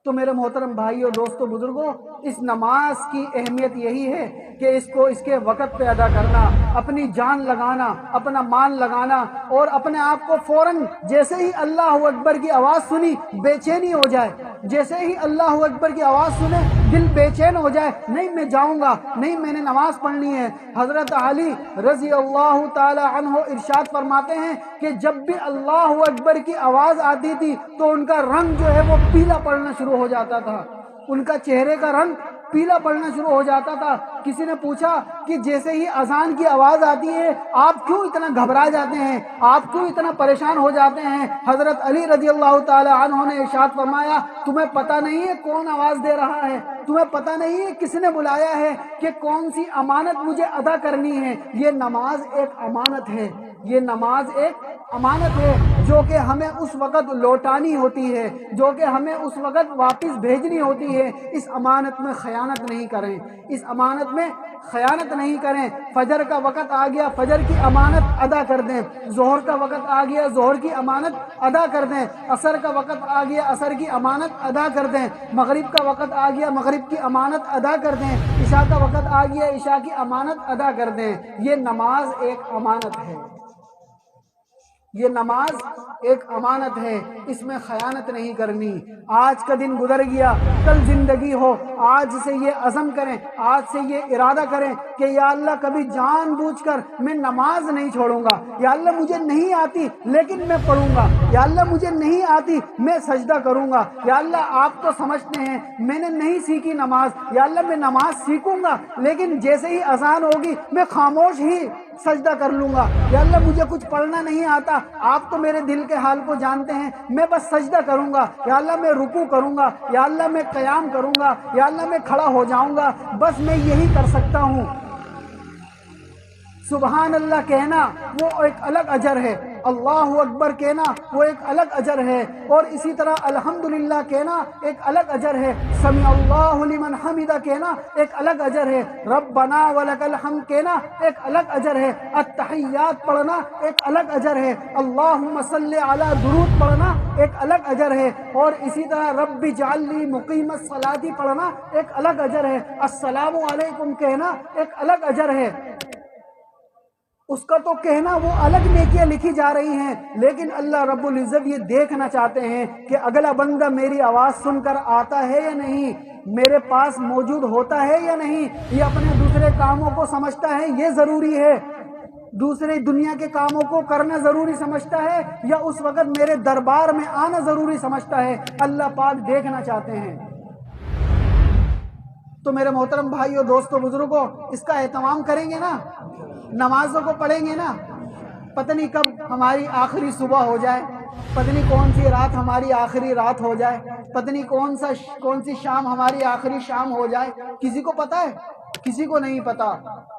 تو میرے محترم بھائیوں، دوستوں، بزرگوں، اس نماز کی اہمیت یہی ہے کہ اس کو اس کے وقت پہ ادا کرنا، اپنی جان لگانا، اپنا مال لگانا، اور اپنے آپ کو فوراً جیسے ہی اللہ اکبر کی آواز سنی بے چینی ہو جائے، جیسے ہی اللہ اکبر کی آواز سنے دل بے چین ہو جائے، نہیں میں جاؤں گا، نہیں میں نے نماز پڑھنی ہے۔ حضرت علی رضی اللہ تعالی عنہ ارشاد فرماتے ہیں کہ جب بھی اللہ اکبر کی آواز آتی تھی تو ان کا رنگ جو ہے وہ پیلا پڑنا شروع ہو جاتا تھا، ان کا چہرے کا رنگ پیلا پڑنا شروع ہو جاتا تھا۔ کسی نے پوچھا کہ جیسے ہی اذان کی آواز آتی ہے آپ کیوں اتنا گھبرا جاتے ہیں، آپ کیوں اتنا پریشان ہو جاتے ہیں؟ حضرت علی رضی اللہ تعالی عنہ نے ارشاد فرمایا تمہیں پتہ نہیں ہے کون آواز دے رہا ہے، تمہیں پتہ نہیں ہے کس نے بلایا ہے، کہ کون سی امانت مجھے ادا کرنی ہے؟ یہ نماز ایک امانت ہے، یہ نماز ایک امانت ہے جو کہ ہمیں اس وقت لوٹانی ہوتی ہے، جو کہ ہمیں اس وقت واپس بھیجنی ہوتی ہے۔ اس امانت میں خیانت نہیں کریں، اس امانت میں خیانت نہیں کریں۔ فجر کا وقت آ گیا، فجر کی امانت ادا کر دیں۔ ظہر کا وقت آ گیا، ظہر کی امانت ادا کر دیں۔ عصر کا وقت آ گیا، عصر کی امانت ادا کر دیں۔ مغرب کا وقت آ گیا، مغرب کی امانت ادا کر دیں۔ عشاء کا وقت آ گیا، عشاء کی امانت ادا کر دیں۔ یہ نماز ایک امانت ہے، یہ نماز ایک امانت ہے، اس میں خیانت نہیں کرنی۔ آج کا دن گزر گیا، کل زندگی ہو، آج سے یہ عزم کریں، آج سے یہ ارادہ کریں کہ یا اللہ کبھی جان بوجھ کر میں نماز نہیں چھوڑوں گا، یا اللہ مجھے نہیں آتی لیکن میں پڑھوں گا، یا اللہ مجھے نہیں آتی میں سجدہ کروں گا، یا اللہ آپ تو سمجھتے ہیں میں نے نہیں سیکھی نماز، یا اللہ میں نماز سیکھوں گا لیکن جیسے ہی اذان ہوگی میں خاموش ہی سجدہ کر لوں گا، یا اللہ مجھے کچھ پڑھنا نہیں آتا، آپ تو میرے دل کے حال کو جانتے ہیں، میں بس سجدہ کروں گا، یا اللہ میں رکوع کروں گا، یا اللہ میں قیام کروں گا، یا اللہ میں کھڑا ہو جاؤں گا، بس میں یہی کر سکتا ہوں۔ سبحان اللہ کہنا وہ ایک الگ اجر ہے، اللہ اکبر کہنا وہ ایک الگ اجر ہے، اور اسی طرح الحمدللہ کہنا ایک الگ اجر ہے، سمع اللہ لمن حمدہ کہنا ایک الگ اجر ہے، ربنا ولک الحمد کہنا ایک الگ اجر ہے، التحیات پڑھنا ایک الگ اجر ہے، اللہم صلی علی درود پڑھنا ایک الگ اجر ہے، اور اسی طرح رب اجعل لی مقیم الصلاۃ پڑھنا ایک الگ اجر ہے، السلام علیکم کہنا ایک الگ اجر ہے۔ اس کا تو کہنا وہ الگ نیکیاں لکھی جا رہی ہیں، لیکن اللہ رب العزت یہ دیکھنا چاہتے ہیں کہ اگلا بندہ میری آواز سن کر آتا ہے یا نہیں، میرے پاس موجود ہوتا ہے یا نہیں، یہ اپنے دوسرے کاموں کو سمجھتا ہے یہ ضروری ہے، دوسرے دنیا کے کاموں کو کرنا ضروری سمجھتا ہے، یا اس وقت میرے دربار میں آنا ضروری سمجھتا ہے، اللہ پاک دیکھنا چاہتے ہیں۔ تو میرے محترم بھائیوں، دوستوں، بزرگوں، اس کا اہتمام کریں گے نا، نمازوں کو پڑھیں گے نا، پتہ نہیں کب ہماری آخری صبح ہو جائے، پتہ نہیں کون سی رات ہماری آخری رات ہو جائے، پتہ نہیں کون سی شام ہماری آخری شام ہو جائے، کسی کو پتہ ہے؟ کسی کو نہیں پتا۔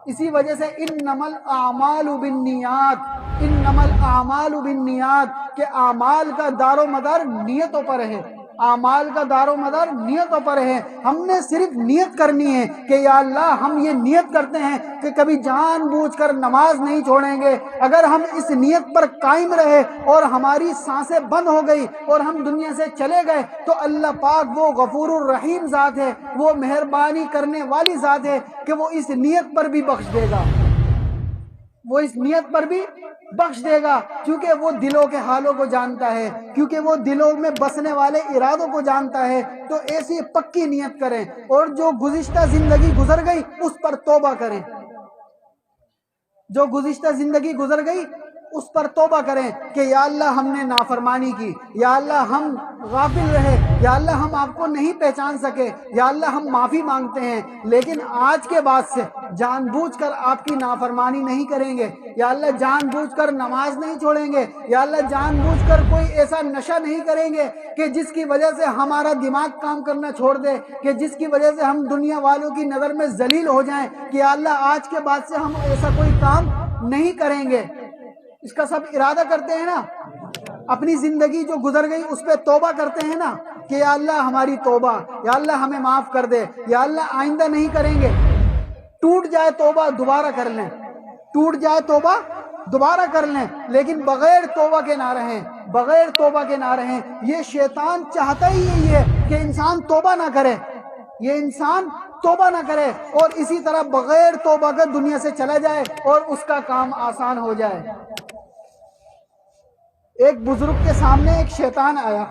اسی وجہ سے انما الاعمال بالنیات، انما الاعمال بالنیات، کہ اعمال کا دار و مدار نیتوں پر ہے، اعمال کا دار و مدار نیتوں پر ہے۔ ہم نے صرف نیت کرنی ہے کہ یا اللہ ہم یہ نیت کرتے ہیں کہ کبھی جان بوجھ کر نماز نہیں چھوڑیں گے۔ اگر ہم اس نیت پر قائم رہے اور ہماری سانسیں بند ہو گئی اور ہم دنیا سے چلے گئے تو اللہ پاک وہ غفور الرحیم ذات ہے، وہ مہربانی کرنے والی ذات ہے کہ وہ اس نیت پر بھی بخش دے گا، وہ اس نیت پر بھی بخش دے گا، کیونکہ وہ دلوں کے حالوں کو جانتا ہے، کیونکہ وہ دلوں میں بسنے والے ارادوں کو جانتا ہے۔ تو ایسی پکی نیت کریں، اور جو گزشتہ زندگی گزر گئی اس پر توبہ کریں، جو گزشتہ زندگی گزر گئی اس پر توبہ کریں کہ یا اللہ ہم نے نافرمانی کی، یا اللہ ہم غافل رہے، یا اللہ ہم آپ کو نہیں پہچان سکے، یا اللہ ہم معافی مانگتے ہیں، لیکن آج کے بعد سے جان بوجھ کر آپ کی نافرمانی نہیں کریں گے، یا اللہ جان بوجھ کر نماز نہیں چھوڑیں گے، یا اللہ جان بوجھ کر کوئی ایسا نشہ نہیں کریں گے کہ جس کی وجہ سے ہمارا دماغ کام کرنا چھوڑ دے، کہ جس کی وجہ سے ہم دنیا والوں کی نظر میں ذلیل ہو جائیں، کہ یا اللہ آج کے بعد سے ہم ایسا کوئی کام نہیں کریں گے۔ اس کا سب ارادہ کرتے ہیں نا، اپنی زندگی جو گزر گئی اس پہ توبہ کرتے ہیں نا کہ یا اللہ ہماری توبہ، یا اللہ ہمیں معاف کر دے، یا اللہ آئندہ نہیں کریں گے۔ ٹوٹ جائے توبہ دوبارہ کر لیں، ٹوٹ جائے توبہ دوبارہ کر لیں، لیکن بغیر توبہ کے نہ رہیں، بغیر توبہ کے نہ رہیں۔ یہ شیطان چاہتا ہی یہی ہے کہ انسان توبہ نہ کرے، یہ انسان توبہ نہ کرے، اور اسی طرح بغیر توبہ کے دنیا سے چلا جائے اور اس کا کام آسان ہو جائے۔ ایک بزرگ کے سامنے ایک شیطان آیا،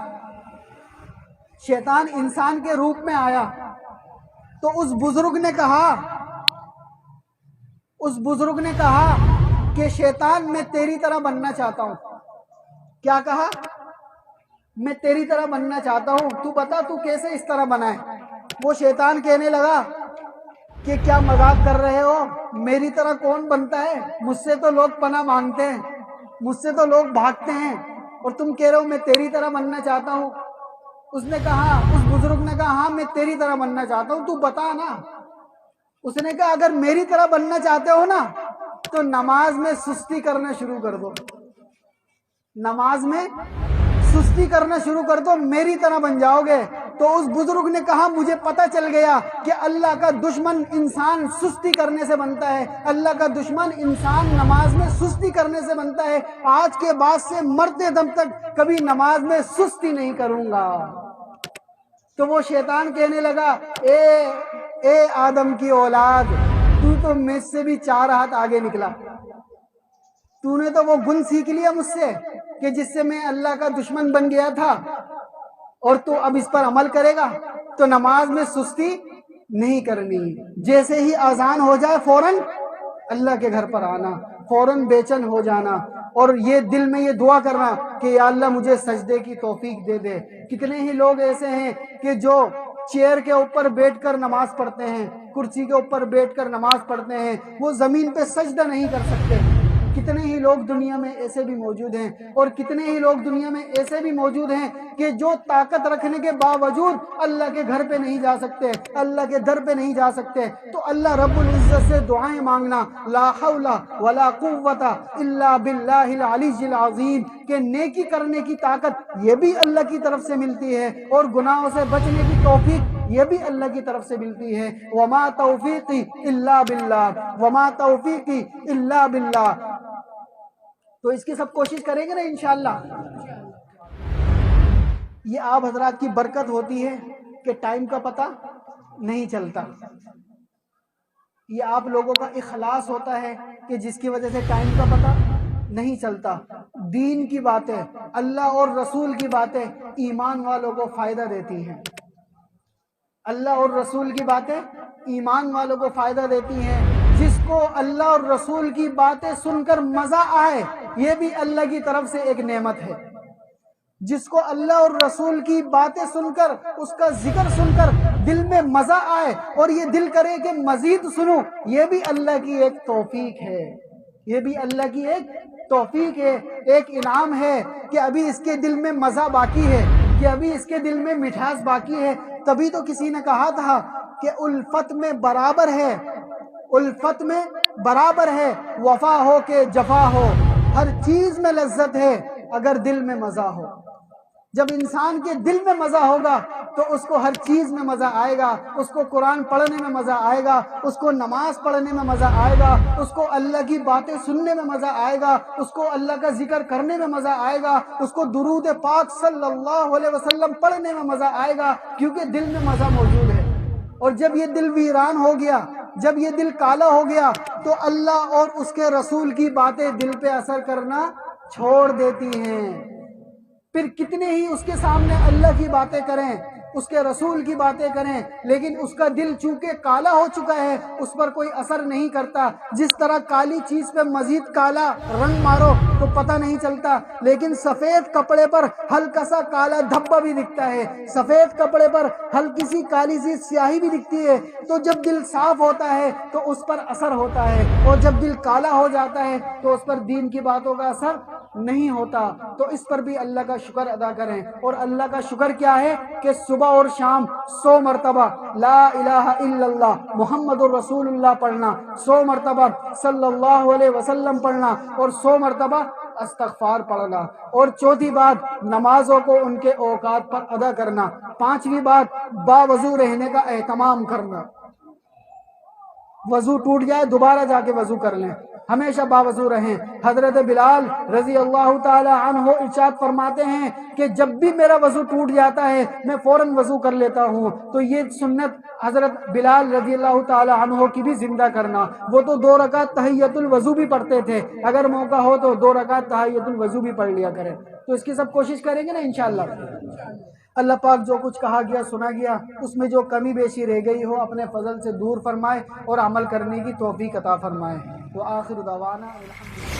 شیطان انسان کے روپ میں آیا، تو اس بزرگ نے کہا کہ شیطان میں تیری طرح بننا چاہتا ہوں۔ کیا کہا؟ میں تیری طرح بننا چاہتا ہوں، تو بتا تو کیسے اس طرح بنا ہے؟ وہ شیطان کہنے لگا کہ کیا مذاق کر رہے ہو، میری طرح کون بنتا ہے، مجھ سے تو لوگ پناہ مانگتے ہیں، مجھ سے تو لوگ بھاگتے ہیں، اور تم کہہ رہے ہو میں تیری طرح بننا چاہتا ہوں۔ اس نے کہا، اس بزرگ نے کہا ہاں میں تیری طرح بننا چاہتا ہوں، تو بتا نا۔ اس نے کہا اگر میری طرح بننا چاہتے ہو نا تو نماز میں سستی کرنا شروع کر دو، نماز میں سستی کرنا شروع کر دو، میری طرح بن جاؤ گے۔ تو اس بزرگ نے کہا مجھے پتہ چل گیا کہ اللہ کا دشمن انسان سستی کرنے سے بنتا ہے، اللہ کا دشمن انسان نماز میں سستی کرنے سے بنتا ہے، آج کے بعد سے مرتے دم تک کبھی نماز میں سستی نہیں کروں گا۔ تو وہ شیطان کہنے لگا اے آدم کی اولاد، تو مجھ سے بھی 4 ہاتھ آگے نکلا، تو نے تو وہ گن سیکھ لیا مجھ سے کہ جس سے میں اللہ کا دشمن بن گیا تھا، اور تو اب اس پر عمل کرے گا۔ تو نماز میں سستی نہیں کرنی، جیسے ہی اذان ہو جائے فوراً اللہ کے گھر پر آنا، فوراً بے چین ہو جانا، اور یہ دل میں یہ دعا کرنا کہ یا اللہ مجھے سجدے کی توفیق دے دے۔ کتنے ہی لوگ ایسے ہیں کہ جو چیئر کے اوپر بیٹھ کر نماز پڑھتے ہیں، کرسی کے اوپر بیٹھ کر نماز پڑھتے ہیں، وہ زمین پہ سجدہ نہیں کر سکتے۔ کتنے ہی لوگ دنیا میں ایسے بھی موجود ہیں، اور کتنے ہی لوگ دنیا میں ایسے بھی موجود ہیں کہ جو طاقت رکھنے کے باوجود اللہ کے گھر پہ نہیں جا سکتے، اللہ کے در پہ نہیں جا سکتے۔ تو اللہ رب العزت سے دعائیں مانگنا، لا حول ولا قوت الا باللہ العلی العظیم، کہ نیکی کرنے کی طاقت یہ بھی اللہ کی طرف سے ملتی ہے، اور گناہوں سے بچنے کی توفیق یہ بھی اللہ کی طرف سے ملتی ہے۔ وما توفیقی الا باللہ، وما توفیقی الا باللہ۔ تو اس کی سب کوشش کریں گے نا انشاءاللہ۔ یہ آپ حضرات کی برکت ہوتی ہے کہ ٹائم کا پتہ نہیں چلتا، یہ آپ لوگوں کا اخلاص ہوتا ہے کہ جس کی وجہ سے ٹائم کا پتہ نہیں چلتا۔ دین کی باتیں، اللہ اور رسول کی باتیں ایمان والوں کو فائدہ دیتی ہیں، اللہ اور رسول کی باتیں ایمان والوں کو فائدہ دیتی ہیں۔ جس کو اللہ اور رسول کی باتیں سن کر مزہ آئے، یہ بھی اللہ کی طرف سے ایک نعمت ہے۔ جس کو اللہ اور رسول کی باتیں سن کر، اس کا ذکر سن کر دل میں مزہ آئے اور یہ دل کرے کہ مزید سنوں، یہ بھی اللہ کی ایک توفیق ہے، یہ بھی اللہ کی ایک توفیق ہے، ایک انعام ہے کہ ابھی اس کے دل میں مزہ باقی ہے، کہ ابھی اس کے دل میں مٹھاس باقی ہے۔ تبھی تو کسی نے کہا تھا کہ الفت میں برابر ہے، الفت میں برابر ہے، وفا ہو کہ جفا ہو، ہر چیز میں لذت ہے اگر دل میں مزہ ہو۔ جب انسان کے دل میں مزہ ہوگا تو اس کو ہر چیز میں مزہ آئے گا، اس کو قرآن پڑھنے میں مزہ آئے گا، اس کو نماز پڑھنے میں مزہ آئے گا، اس کو اللہ کی باتیں سننے میں مزہ آئے گا، اس کو اللہ کا ذکر کرنے میں مزہ آئے گا، اس کو درود پاک صلی اللہ علیہ وسلم پڑھنے میں مزہ آئے گا، کیونکہ دل میں مزہ موجود ہے۔ اور جب یہ دل ویران ہو گیا، جب یہ دل کالا ہو گیا، تو اللہ اور اس کے رسول کی باتیں دل پہ اثر کرنا چھوڑ دیتی ہیں۔ پھر کتنے ہی اس کے سامنے اللہ کی باتیں کریں، اس کے رسول کی باتیں کریں، لیکن اس کا دل چونکہ کالا ہو چکا ہے، اس پر کوئی اثر نہیں کرتا۔ جس طرح کالی چیز پہ مزید کالا رنگ مارو تو پتہ نہیں چلتا، لیکن سفید کپڑے پر ہلکا سا کالا دھبا بھی دکھتا ہے، سفید کپڑے پر ہلکی سی کالی سی سیاہی بھی دکھتی ہے۔ تو جب دل صاف ہوتا ہے تو اس پر اثر ہوتا ہے، اور جب دل کالا ہو جاتا ہے تو اس پر دین کی باتوں کا اثر نہیں ہوتا۔ تو اس پر بھی اللہ کا شکر ادا کریں، اور اللہ کا شکر کیا ہے کہ صبح اور شام 100 مرتبہ لا الہ الا اللہ محمد الرسول اللہ پڑھنا، 100 مرتبہ صلی اللہ علیہ وسلم پڑھنا، اور 100 مرتبہ استغفار پڑھنا۔ اور چوتھی بات، نمازوں کو ان کے اوقات پر ادا کرنا۔ پانچویں بات، باوضو رہنے کا اہتمام کرنا۔ وضو ٹوٹ جائے دوبارہ جا کے وضو کر لیں، ہمیشہ باوضو رہیں۔ حضرت بلال رضی اللہ تعالی عنہ ارشاد فرماتے ہیں کہ جب بھی میرا وضو ٹوٹ جاتا ہے میں فوراً وضو کر لیتا ہوں۔ تو یہ سنت حضرت بلال رضی اللہ تعالی عنہ کی بھی زندہ کرنا۔ وہ تو 2 رکعت تحیۃ الوضو بھی پڑھتے تھے، اگر موقع ہو تو 2 رکعت تحیۃ الوضو بھی پڑھ لیا کریں۔ تو اس کی سب کوشش کریں گے نا انشاءاللہ۔ اللہ پاک جو کچھ کہا گیا سنا گیا اس میں جو کمی بیشی رہ گئی ہو اپنے فضل سے دور فرمائے اور عمل کرنے کی توفیق عطا فرمائے۔ وآخر دعوانا الحمدللہ۔